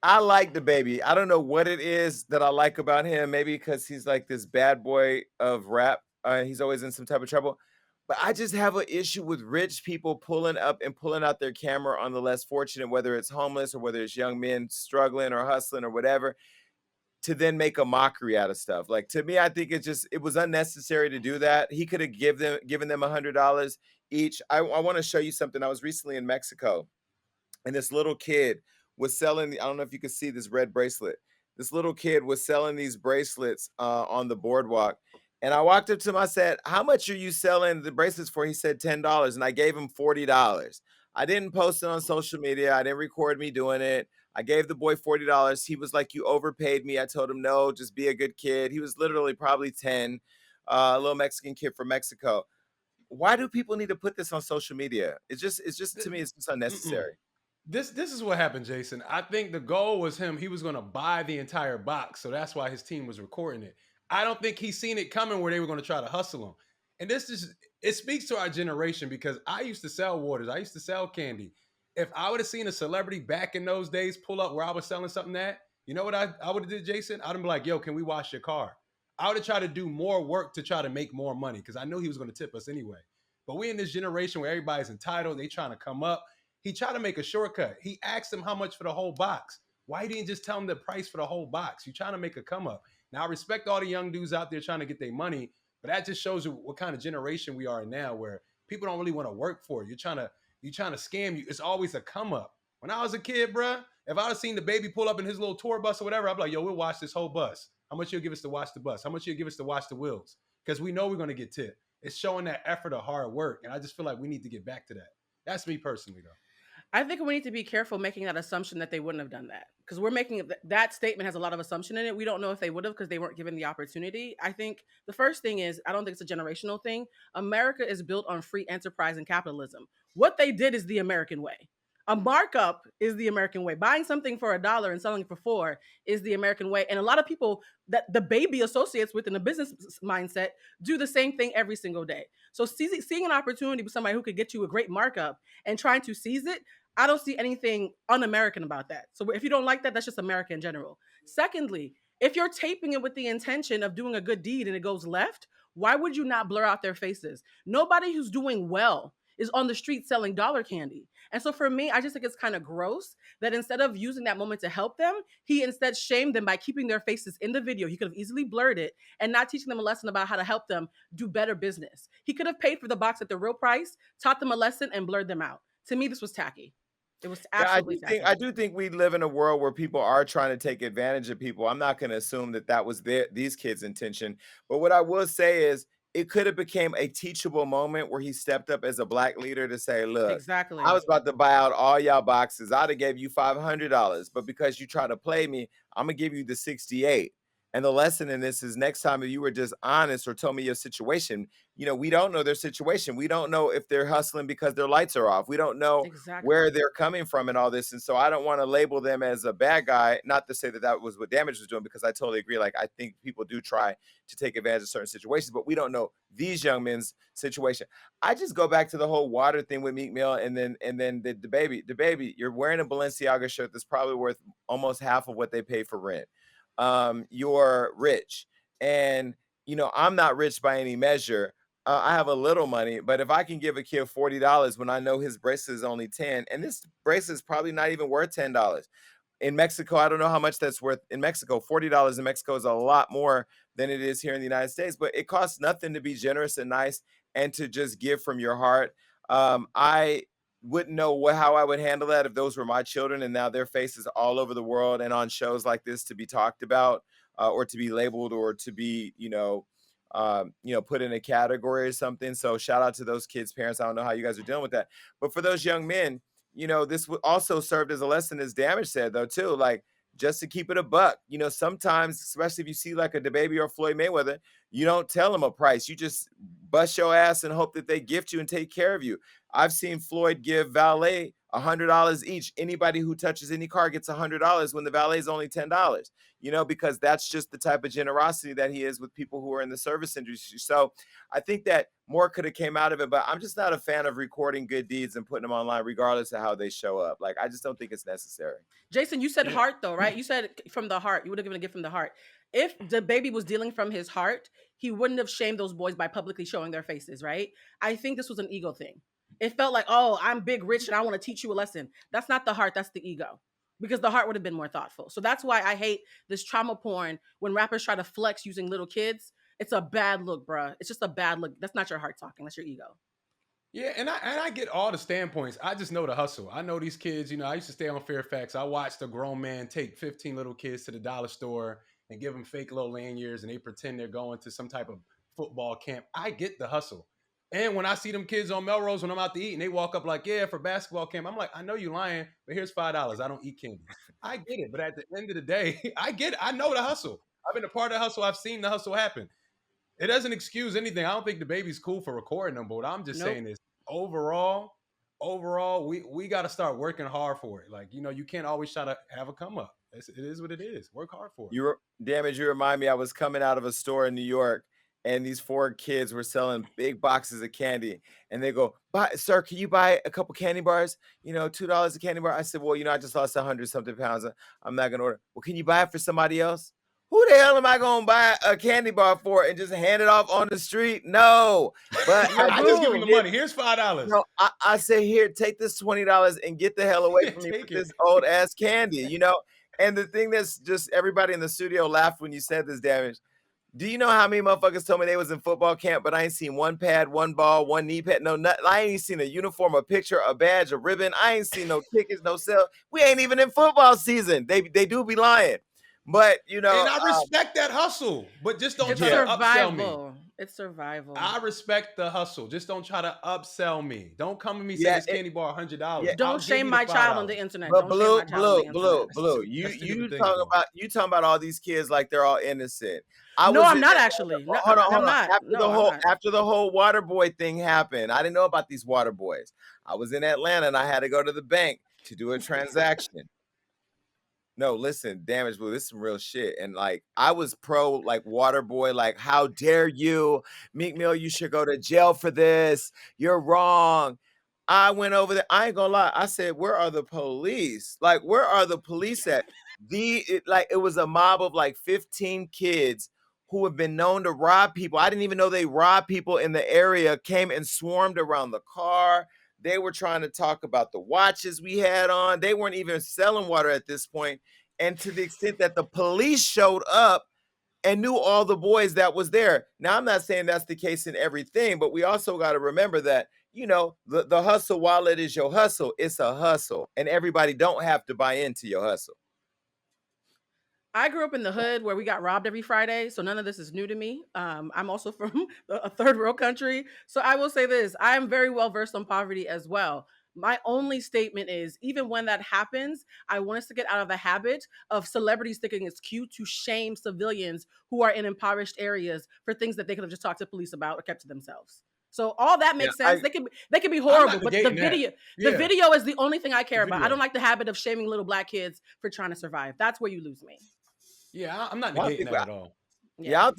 S1: I like DaBaby. I don't know what it is that I like about him. Maybe because he's like this bad boy of rap. He's always in some type of trouble. But I just have an issue with rich people pulling up and pulling out their camera on the less fortunate, whether it's homeless or whether it's young men struggling or hustling or whatever, to then make a mockery out of stuff. Like, to me, I think it was unnecessary to do that. He could have given them $100 each. I want to show you something. I was recently in Mexico, and this little kid was selling. I don't know if you can see this red bracelet. This little kid was selling these bracelets on the boardwalk. And I walked up to him. I said, "How much are you selling the bracelets for?" He said $10. And I gave him $40. I didn't post it on social media. I didn't record me doing it. I gave the boy $40. He was like, "You overpaid me." I told him, "No, just be a good kid." He was literally probably 10, a little Mexican kid from Mexico. Why do people need to put this on social media? It's just to me, it's just
S3: Mm-mm.
S1: unnecessary.
S3: This is what happened, Jason. I think the goal was him. He was going to buy the entire box, so that's why his team was recording it. I don't think he's seen it coming where they were going to try to hustle him. And this is it speaks to our generation because I used to sell waters. I used to sell candy. If I would have seen a celebrity back in those days pull up where I was selling something at, you know what I would have did, Jason? I'd have been like, "Yo, can we wash your car?" I would have tried to do more work to try to make more money because I knew he was going to tip us anyway. But we in this generation where everybody's entitled, they trying to come up. He tried to make a shortcut. He asked him how much for the whole box. Why didn't you just tell him the price for the whole box? You're trying to make a come up. Now, I respect all the young dudes out there trying to get their money, but that just shows you what kind of generation we are in now, where people don't really want to work for it. You're trying to scam you. It's always a come up. When I was a kid, bruh, if I'd have seen DaBaby pull up in his little tour bus or whatever, I'd be like, "Yo, we'll watch this whole bus. How much you'll give us to watch the bus? How much you'll give us to watch the wheels?" Because we know we're going to get tipped. It's showing that effort of hard work. And I just feel like we need to get back to that. That's me personally, though.
S2: I think we need to be careful making that assumption that they wouldn't have done that, because we're making that statement has a lot of assumption in it. We don't know if they would have because they weren't given the opportunity. I think the first thing is I don't think it's a generational thing. America is built on free enterprise and capitalism. What they did is the American way. A markup is the American way. Buying something for $1 and selling it for 4 is the American way. And a lot of people that DaBaby associates with in a business mindset do the same thing every single day. So seeing an opportunity with somebody who could get you a great markup and trying to seize it, I don't see anything un-American about that. So if you don't like that, that's just America in general. Secondly, if you're taping it with the intention of doing a good deed and it goes left, why would you not blur out their faces? Nobody who's doing well is on the street selling dollar candy. And so for me, I just think it's kind of gross that instead of using that moment to help them, he instead shamed them by keeping their faces in the video. He could have easily blurred it and not teaching them a lesson about how to help them do better business. He could have paid for the box at the real price, taught them a lesson, and blurred them out. To me, this was tacky. It was
S1: Yeah,
S2: absolutely tacky.
S1: I do think we live in a world where people are trying to take advantage of people. I'm not going to assume that that was these kids' intention, but what I will say is it could have became a teachable moment where he stepped up as a black leader to say, "Look,
S2: Exactly.
S1: I was about to buy out all y'all boxes. I'd have gave you $500, but because you try to play me, I'm gonna give you the 68." And the lesson in this is next time if you were just honest or told me your situation, we don't know their situation. We don't know if they're hustling because their lights are off. We don't know
S2: Exactly.
S1: where they're coming from and all this. And so I don't want to label them as a bad guy. Not to say that that was what Damage was doing, because I totally agree. Like, I think people do try to take advantage of certain situations, but we don't know these young men's situation. I just go back to the whole water thing with Meek Mill, and then the DaBaby, you're wearing a Balenciaga shirt that's probably worth almost half of what they pay for rent. You're rich, and I'm not rich by any measure. I have a little money, but if I can give a kid $40 when I know his bracelet is only 10, and this bracelet is probably not even worth $10. In Mexico, I don't know how much that's worth in Mexico. $40 in Mexico is a lot more than it is here in the United States, but it costs nothing to be generous and nice and to just give from your heart. I wouldn't know how I would handle that if those were my children and now their faces all over the world and on shows like this to be talked about, or to be labeled, or to be, put in a category or something. So shout out to those kids' parents. I don't know how you guys are dealing with that, but for those young men, this also served as a lesson, as Damage said, though, too, like, just to keep it a buck. Sometimes, especially if you see like a DaBaby or Floyd Mayweather, you don't tell them a price. You just bust your ass and hope that they gift you and take care of you. I've seen Floyd give valet $100 each. Anybody who touches any car gets $100 when the valet is only $10, because that's just the type of generosity that he is with people who are in the service industry. So I think that more could have came out of it, but I'm just not a fan of recording good deeds and putting them online regardless of how they show up. Like, I just don't think it's necessary.
S2: Jason, you said heart though, right? You said from the heart. You would have given a gift from the heart. If DaBaby was dealing from his heart, he wouldn't have shamed those boys by publicly showing their faces, right? I think this was an ego thing. It felt like, oh, I'm big, rich, and I want to teach you a lesson. That's not the heart, that's the ego. Because the heart would have been more thoughtful. So that's why I hate this trauma porn when rappers try to flex using little kids. It's a bad look, bruh. It's just a bad look. That's not your heart talking. That's your ego.
S3: Yeah, and I get all the standpoints. I just know the hustle. I know these kids. I used to stay on Fairfax. I watched a grown man take 15 little kids to the dollar store and give them fake little lanyards, and they pretend they're going to some type of football camp. I get the hustle. And when I see them kids on Melrose when I'm out to eat and they walk up like, yeah, for basketball camp, I'm like, I know you lying, but here's $5. I don't eat candy. I get it. But at the end of the day, I get it. I know the hustle. I've been a part of the hustle. I've seen the hustle happen. It doesn't excuse anything. I don't think DaBaby's cool for recording them, but what I'm just saying is overall, we got to start working hard for it. Like, you can't always try to have a come up. It is what it is. Work hard for it.
S1: Damage, you remind me, I was coming out of a store in New York, and these 4 kids were selling big boxes of candy, and they go, sir, can you buy a couple candy bars? $2 a candy bar. I said, well, I just lost 100 something pounds. I'm not going to order. Well, can you buy it for somebody else? Who the hell am I going to buy a candy bar for and just hand it off on the street? No. But
S3: I just give them the money. Here's $5.
S1: No, I say, here, take this $20 and get the hell away from me with this old ass candy, And the thing that's just, everybody in the studio laughed when you said this, Damage. Do you know how many motherfuckers told me they was in football camp, but I ain't seen one pad, one ball, one knee pad, no nothing. I ain't seen a uniform, a picture, a badge, a ribbon. I ain't seen no tickets, no sale. We ain't even in football season. They do be lying. But,
S3: and I respect that hustle, but just don't
S2: It's
S3: try to upsell me.
S2: survival. It's survival.
S3: I respect the hustle. Just don't try to upsell me. Don't come to me say
S1: Yeah,
S3: this candy bar
S1: yeah.
S3: $100. I'll
S2: Don't
S3: give
S2: shame
S3: you the
S2: my child on
S3: $5.
S2: the internet.
S1: But
S2: Don't shame my child on the internet.
S1: You
S3: That's two
S1: you
S3: different things,
S1: talking
S3: though.
S1: about all these kids like they're all innocent. I
S2: No,
S1: was
S2: I'm
S1: in
S2: not
S1: Atlanta.
S2: actually. No,
S1: Hold
S2: I'm
S1: on.
S2: not. No, I'm not.
S1: After the whole water boy thing happened, I didn't know about these water boys. I was in Atlanta and I had to go to the bank to do a transaction. No, listen, Damage Blue, this is some real shit. And like I was pro like water boy, like how dare you, Meek Mill, you should go to jail for this. You're wrong. I went over there. I ain't gonna lie. I said, where are the police? Like, where are the police at? It was a mob of like 15 kids who have been known to rob people. I didn't even know they robbed people in the area, came and swarmed around the car. They were trying to talk about the watches we had on. They weren't even selling water at this point. And to the extent that the police showed up and knew all the boys that was there. Now, I'm not saying that's the case in everything, but we also got to remember that, the hustle, while it is your hustle, it's a hustle. And everybody don't have to buy into your hustle.
S2: I grew up in the hood where we got robbed every Friday, so none of this is new to me. I'm also from a third world country, so I will say this: I am very well versed on poverty as well. My only statement is, even when that happens, I want us to get out of the habit of celebrities thinking it's cute to shame civilians who are in impoverished areas for things that they could have just talked to police about or kept to themselves. So all that
S1: Yeah,
S2: makes sense. They can be
S3: I'm not
S2: horrible, but the
S3: negating that.
S2: video, the
S3: Yeah,
S2: video is the only thing I care
S3: the
S2: about. I don't
S3: video.
S2: like the habit of shaming little black kids for trying to survive. That's where you lose me.
S3: Yeah, I'm not
S1: I don't
S3: negating
S1: think
S3: that at all.
S1: Yeah,
S2: Yeah.
S1: I don't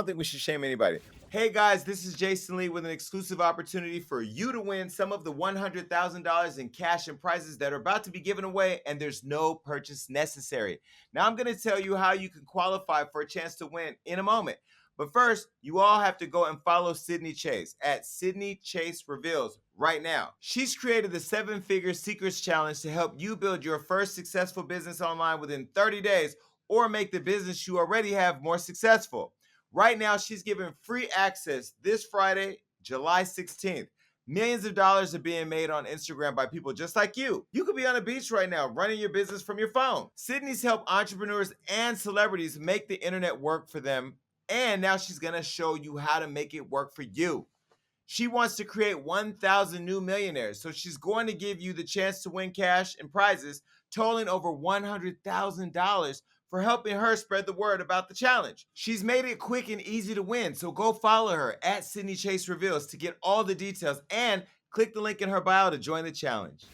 S1: think we should shame anybody. Hey guys, this is Jason Lee with an exclusive opportunity for you to win some of the $100,000 in cash and prizes that are about to be given away, and there's no purchase necessary. Now I'm going to tell you how you can qualify for a chance to win in a moment. But first, you all have to go and follow Sydney Chase at Sydney Chase Reveals right now. She's created the 7-Figure Secrets Challenge to help you build your first successful business online within 30 days or make the business you already have more successful. Right now, she's giving free access this Friday, July 16th. Millions of dollars are being made on Instagram by people just like you. You could be on a beach right now running your business from your phone. Sydney's helped entrepreneurs and celebrities make the internet work for them, and now she's gonna show you how to make it work for you. She wants to create 1,000 new millionaires, so she's going to give you the chance to win cash and prizes totaling over $100,000 for helping her spread the word about the challenge. She's made it quick and easy to win, so go follow her at Sydney Chase Reveals to get all the details and click the link in her bio to join the challenge.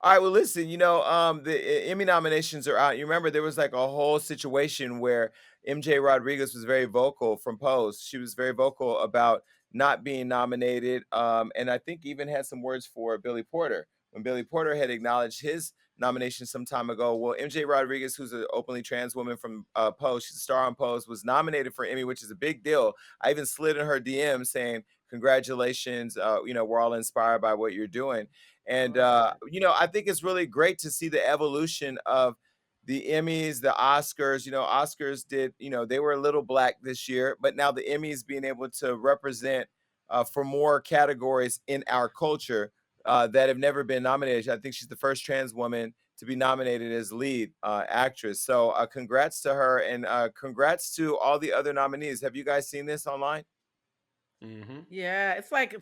S1: All right, well, listen, the Emmy nominations are out. You remember there was like a whole situation where MJ Rodriguez was very vocal from Pose. She was very vocal about not being nominated, and I think even had some words for Billy Porter when Billy Porter had acknowledged his nomination some time ago. Well, MJ Rodriguez, who's an openly trans woman from Pose, she's a star on Pose, was nominated for Emmy, which is a big deal. I even slid in her DM saying, "Congratulations, we're all inspired by what you're doing." And I think it's really great to see the evolution of the Emmys, the Oscars. Oscars did, they were a little black this year, but now the Emmys being able to represent for more categories in our culture that have never been nominated. I think she's the first trans woman to be nominated as lead actress. So congrats to her, and congrats to all the other nominees. Have you guys seen this online?
S3: Mm-hmm.
S2: Yeah, it's like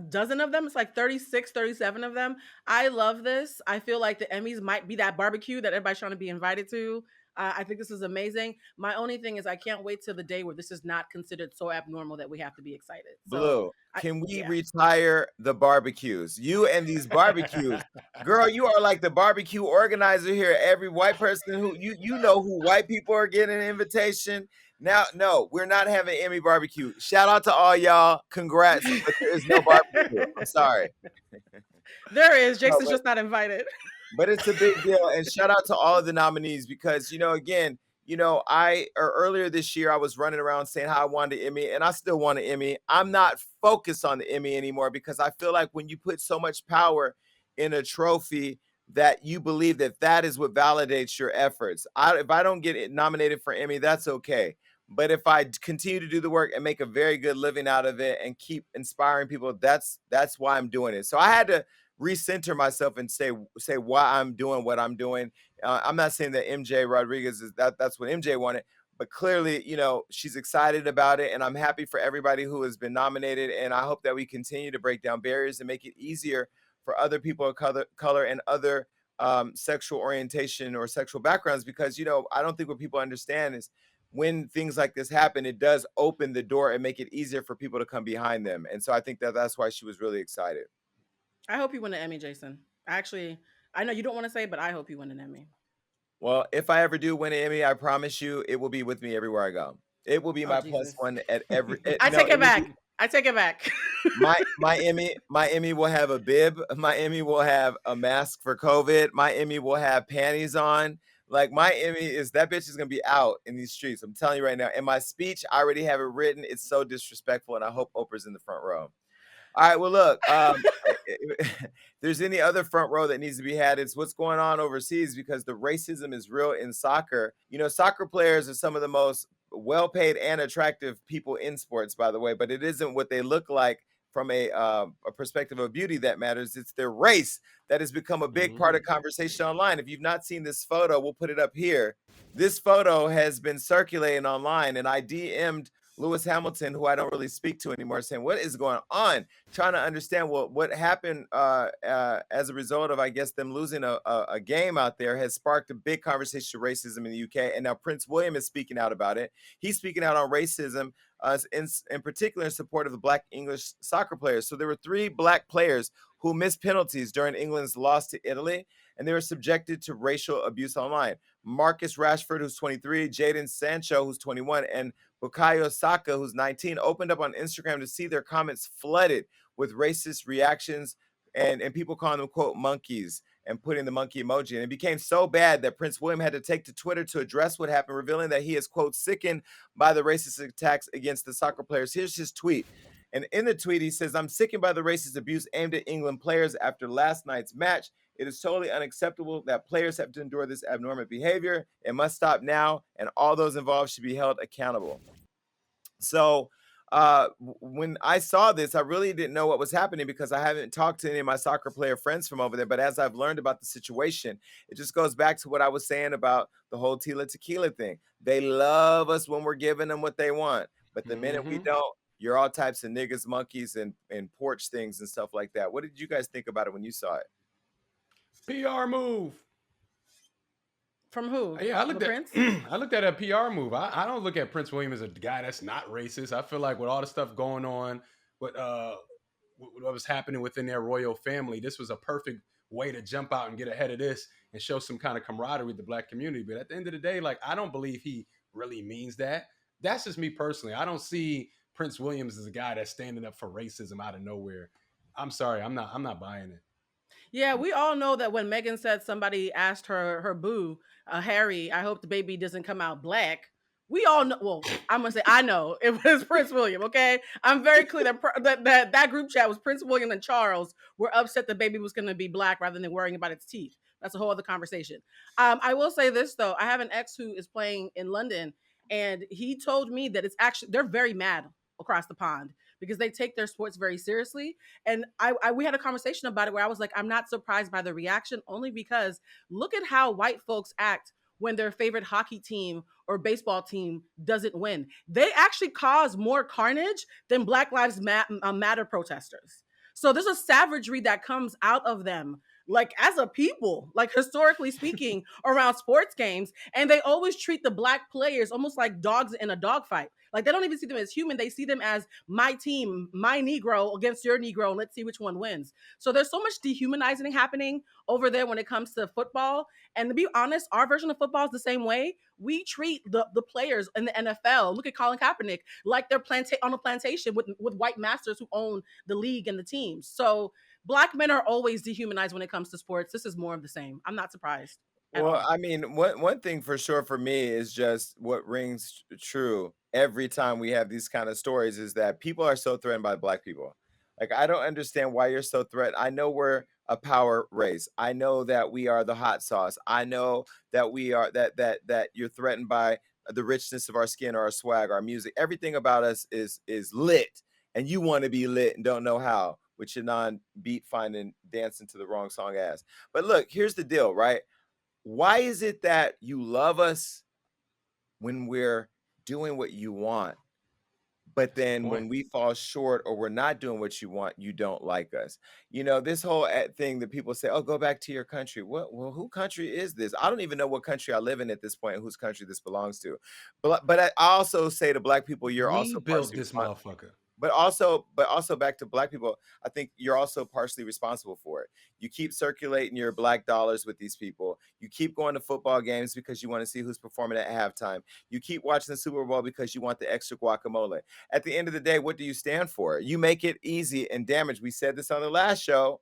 S2: dozen of them. It's like 36, 37 of them. I love this. I feel like the Emmys might be that barbecue that everybody's trying to be invited to. I think this is amazing. My only thing is I can't wait till the day where this is not considered so abnormal that we have to be excited. So,
S1: Blue, can we
S2: yeah.
S1: retire the barbecues? You and these barbecues. Girl, you are like the barbecue organizer here. Every white person who you know who white people are getting an invitation. Now, no, we're not having Emmy barbecue. Shout out to all y'all. Congrats, but there is no barbecue. I'm sorry.
S2: There is.
S1: No,
S2: Jason's just not invited.
S1: but it's a big deal, and shout out to all of the nominees because again, earlier this year I was running around saying how I wanted an Emmy, and I still want an Emmy. I'm not focused on the Emmy anymore because I feel like when you put so much power in a trophy that you believe that is what validates your efforts. If I don't get nominated for Emmy, that's okay. But if I continue to do the work and make a very good living out of it and keep inspiring people, that's why I'm doing it. So I had to recenter myself and say why I'm doing what I'm doing. I'm not saying that MJ Rodriguez that's what MJ wanted, but clearly, she's excited about it, and I'm happy for everybody who has been nominated. And I hope that we continue to break down barriers and make it easier for other people of color and other sexual orientation or sexual backgrounds, because I don't think what people understand is when things like this happen, it does open the door and make it easier for people to come behind them. And so I think that that's why she was really excited.
S2: I hope you win an Emmy, Jason. Actually, I know you don't want to say, but I hope you win an Emmy.
S1: Well, if I ever do win an Emmy, I promise you it will be with me everywhere I go. It will be
S2: Oh
S1: my plus
S2: Jesus!
S1: one at every.
S2: I
S1: No,
S2: take it
S1: it will
S2: back.
S1: be
S2: I take it back.
S1: my Emmy will have a bib. My Emmy will have a mask for COVID. My Emmy will have panties on. Like, my Emmy is, that bitch is gonna be out in these streets. I'm telling you right now. And my speech, I already have it written. It's so disrespectful, and I hope Oprah's in the front row. All right. Well, look, if there's any other front row that needs to be had, it's what's going on overseas, because the racism is real in soccer. Soccer players are some of the most well-paid and attractive people in sports, by the way, but it isn't what they look like from a perspective of beauty that matters. It's their race that has become a big part of conversation online. If you've not seen this photo, we'll put it up here. This photo has been circulating online, and I DM'd Lewis Hamilton, who I don't really speak to anymore, saying, what is going on? Trying to understand what happened as a result of, I guess, them losing a game out there has sparked a big conversation of racism in the UK. And now Prince William is speaking out about it. He's speaking out on racism, in particular in support of the Black English soccer players. So there were 3 Black players who missed penalties during England's loss to Italy, and they were subjected to racial abuse online. Marcus Rashford, who's 23, Jadon Sancho, who's 21, and Bukayo Saka, who's 19, opened up on Instagram to see their comments flooded with racist reactions and people calling them, quote, monkeys, and putting the monkey emoji. And it became so bad that Prince William had to take to Twitter to address what happened, revealing that he is, quote, sickened by the racist attacks against the soccer players. Here's his tweet. And in the tweet, he says, I'm sickened by the racist abuse aimed at England players after last night's match. It is totally unacceptable that players have to endure this abnormal behavior. It must stop now, and all those involved should be held accountable. So when I saw this, I really didn't know what was happening, because I haven't talked to any of my soccer player friends from over there. But as I've learned about the situation, it just goes back to what I was saying about the whole Tila Tequila thing. They love us when we're giving them what they want, but the minute we don't, you're all types of niggas, monkeys, and porch things and stuff like that. What did you guys think about it when you saw it?
S3: PR move.
S2: From who?
S3: Yeah, I
S2: The
S3: looked at
S2: Prince?
S3: I looked at a PR move. I don't look at Prince William as a guy that's not racist. I feel like with all the stuff going on, what was happening within their royal family, this was a perfect way to jump out and get ahead of this and show some kind of camaraderie with the Black community. But at the end of the day, like, I don't believe he really means that. That's just me personally. I don't see Prince Williams as a guy that's standing up for racism out of nowhere. I'm sorry, I'm not buying it.
S2: Yeah, we all know that when Megan said somebody asked her boo, Harry, I hope the baby doesn't come out black. We all know. Well, I'm gonna say I know it was Prince William. Okay, I'm very clear that group chat was Prince William and Charles were upset the baby was gonna be black rather than worrying about its teeth. That's a whole other conversation. I will say this though, I have an ex who is playing in London, and he told me that it's actually they're very mad across the pond because they take their sports very seriously. And we had a conversation about it where I was like, I'm not surprised by the reaction, only because look at how white folks act when their favorite hockey team or baseball team doesn't win. They actually cause more carnage than Black Lives Matter protesters. So there's a savagery that comes out of them, like as a people, like historically speaking, around sports games. And they always treat the Black players almost like dogs in a dogfight. Like they don't even see them as human. They see them as my team, my Negro against your Negro, and let's see which one wins. So there's so much dehumanizing happening over there when it comes to football. And to be honest, our version of football is the same way. We treat the players in the NFL. Look at Colin Kaepernick, like they're on a plantation with white masters who own the league and the teams. So Black men are always dehumanized when it comes to sports. This is more of the same. I'm not surprised at
S1: Well,
S2: all.
S1: I mean, one thing for sure for me is just what rings true every time we have these kind of stories is that people are so threatened by Black people. Like, I don't understand why you're so threatened. I know we're a power race. I know that we are the hot sauce. I know that we are that you're threatened by the richness of our skin, or our swag, our music. Everything about us is lit, and you want to be lit and don't know how, with your non-beat finding dancing to the wrong song ass. But look, here's the deal, right? Why is it that you love us when we're doing what you want. But
S3: That's the
S1: then
S3: point.
S1: when we fall short or we're not doing what you want, you don't like us. This whole thing that people say, "Oh, go back to your country." What? Well, who country is this? I don't even know what country I live in at this point, and whose country this belongs to. But I also say to Black people, you're
S3: We
S1: also
S3: built
S1: partially
S3: this
S1: responsible.
S3: motherfucker.
S1: But also back to Black people, I think you're also partially responsible for it. You keep circulating your Black dollars with these people. You keep going to football games because you want to see who's performing at halftime. You keep watching the Super Bowl because you want the extra guacamole. At the end of the day, what do you stand for? You make it easy and damage. We said this on the last show.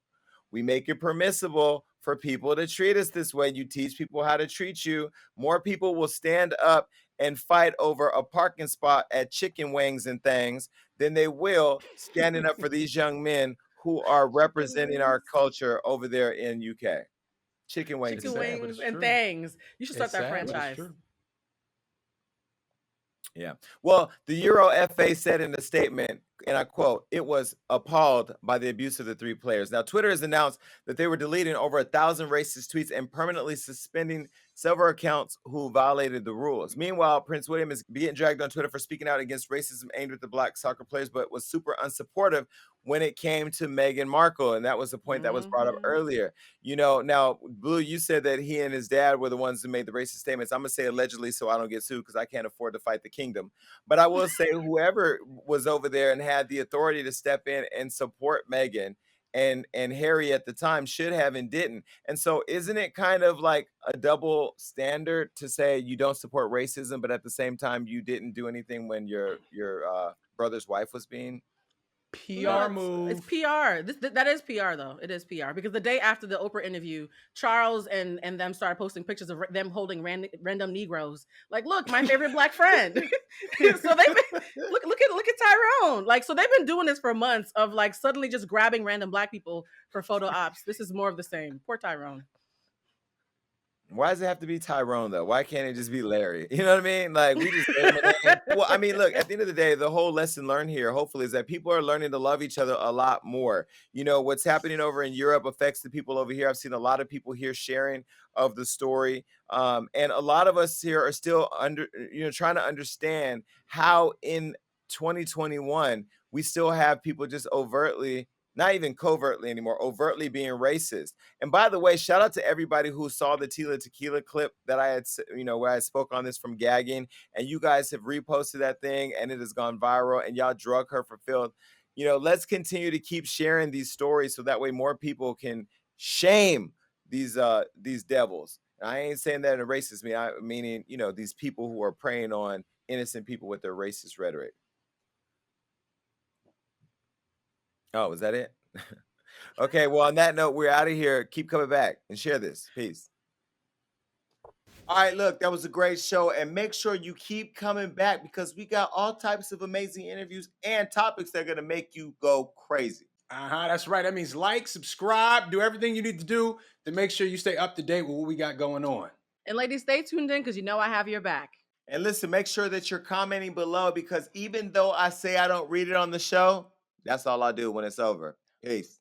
S1: We make it permissible for people to treat us this way. You teach people how to treat you. More people will stand up and fight over a parking spot at chicken wings and things than they will standing up for these young men who are representing our culture over there in UK. Chicken wings
S3: It's
S2: Chicken
S1: and
S3: sad,
S1: things.
S3: but
S2: wings
S3: it's
S2: and
S3: true.
S2: things. You should start
S3: It's
S2: that
S3: sad, but it's
S2: franchise.
S3: true.
S1: Yeah. Well, the Euro FA said in a statement, and I quote, "It was appalled by the abuse of the three players." Now, Twitter has announced that they were deleting over 1,000 racist tweets and permanently suspending several accounts who violated the rules. Meanwhile, Prince William is getting dragged on Twitter for speaking out against racism aimed at the Black soccer players, but was super unsupportive when it came to Meghan Markle. And that was the point that was brought up earlier. Now, Blue, you said that he and his dad were the ones who made the racist statements. I'm going to say allegedly so I don't get sued because I can't afford to fight the kingdom. But I will say whoever was over there and had the authority to step in and support Meghan and Harry at the time should have and didn't. And so isn't it kind of like a double standard to say you don't support racism, but at the same time you didn't do anything when your brother's wife was being
S3: PR
S2: It's
S3: move.
S2: PR. That is PR though. It is PR because the day after the Oprah interview, Charles and them started posting pictures of them holding random Negroes. Like, look, my favorite Black friend. So they've been look at Tyrone. Like, so they've been doing this for months of like suddenly just grabbing random Black people for photo ops. This is more of the same. Poor Tyrone.
S1: Why does it have to be Tyrone though? Why can't it just be Larry? You know what I mean? Like we just gave him a name. Well, I mean, look, at the end of the day, the whole lesson learned here, hopefully, is that people are learning to love each other a lot more. What's happening over in Europe affects the people over here. I've seen a lot of people here sharing of the story. And a lot of us here are still trying to understand how in 2021 we still have people just overtly, not even covertly anymore, overtly being racist. And by the way, shout out to everybody who saw the Tila Tequila clip that I had, where I spoke on this from gagging, and you guys have reposted that thing, and it has gone viral, and y'all drug her for filth. Let's continue to keep sharing these stories so that way more people can shame these devils. And I ain't saying that in a racist meaning these people who are preying on innocent people with their racist rhetoric. Oh, was that it? Okay, well, on that note, we're out of here. Keep coming back and share this. Peace. All right, look, that was a great show. And make sure you keep coming back because we got all types of amazing interviews and topics that are going to make you go crazy.
S3: That's right. That means like, subscribe, do everything you need to do to make sure you stay up to date with what we got going on.
S2: And ladies, stay tuned in because I have your back.
S1: And listen, make sure that you're commenting below because even though I say I don't read it on the show, that's all I do when it's over. Peace.